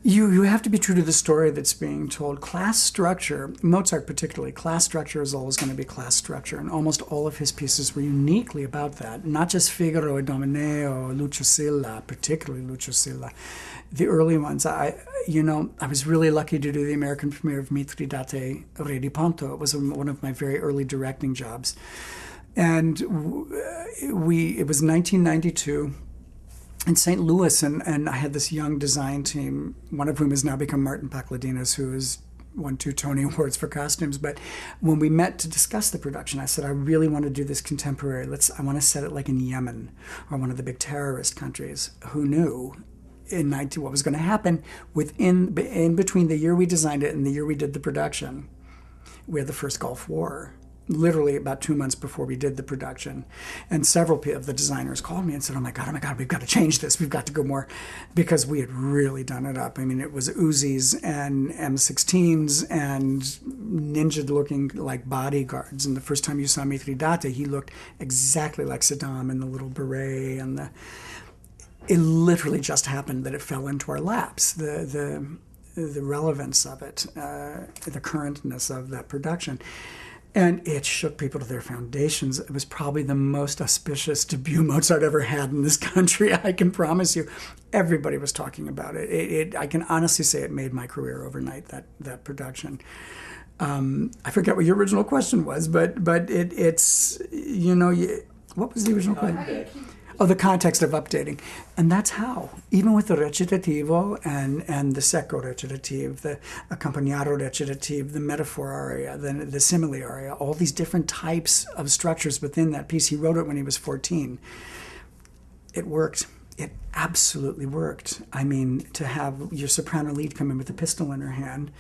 You have to be true to the story that's being told. Class structure, Mozart particularly, class structure is always going to be class structure, and almost all of his pieces were uniquely about that. Not just Figaro e Domeneo, Lucrezia, particularly Lucrezia. The early ones, I was really lucky to do the American premiere of Mithridate Re di Ponto. It was one of my very early directing jobs. And it was 1992. In St. Louis, and I had this young design team, one of whom has now become Martin Pakladinos, who has won 2 Tony Awards for costumes. But when we met to discuss the production, I said, I really want to do this contemporary. I want to set it like in Yemen or one of the big terrorist countries. Who knew what was going to happen in between the year we designed it and the year we did the production? We had the first Gulf War. Literally about 2 months before we did the production. And several of the designers called me and said, oh my God, we've got to change this. We've got to go more, because we had really done it up. I mean, it was Uzis and M16s and ninja-looking like bodyguards. And the first time you saw Mithridate, he looked exactly like Saddam in the little beret. And it literally just happened that it fell into our laps. The relevance of it, the currentness of that production. And it shook people to their foundations. It was probably the most auspicious debut Mozart ever had in this country, I can promise you. Everybody was talking about it. I can honestly say it made my career overnight, that production. I forget what your original question was, but it's, what was the original question? Oh, the context of updating. And that's how, even with the recitativo and the secco recitative, the accompagnato recitative, the metaphor aria, the simile aria, all these different types of structures within that piece. He wrote it when he was 14. It worked. It absolutely worked. I mean, to have your soprano lead come in with a pistol in her hand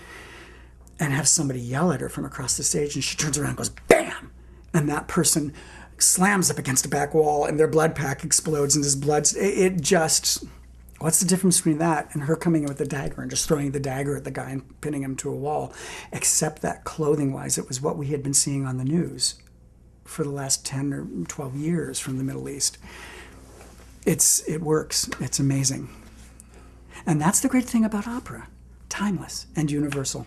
and have somebody yell at her from across the stage, and she turns around and goes, bam! And that person slams up against a back wall and their blood pack explodes and his blood, what's the difference between that and her coming in with a dagger and just throwing the dagger at the guy and pinning him to a wall? Except that clothing-wise, it was what we had been seeing on the news for the last 10 or 12 years from the Middle East. It works. It's amazing. And that's the great thing about opera. Timeless and universal.